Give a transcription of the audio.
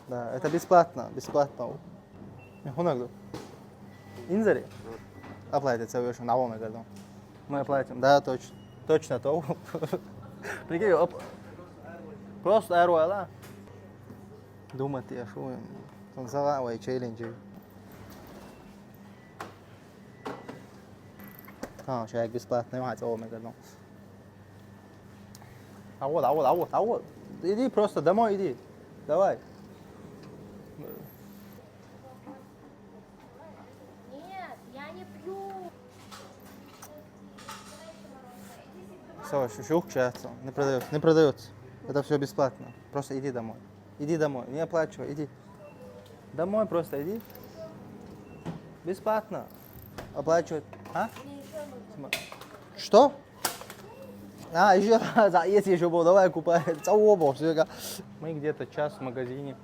Да, это бесплатно, бесплатно. Хунагду. Инзари? Оплатить совершенно на омега. Мы оплатим, да, точно. Точно то. Прикинь, просто аэроала. Думать я шо им. Он залавай челленджи. Человек бесплатный мать омега. А вот. Иди просто домой иди. Давай. Нет, я не пью. Все, сейчас не продается. Это все бесплатно. Просто иди домой. Иди домой, не оплачивай, иди. Домой просто иди. Бесплатно. Оплачивать. А? Что? А, еще, есть еще был, давай купай. Мы где-то час в магазине.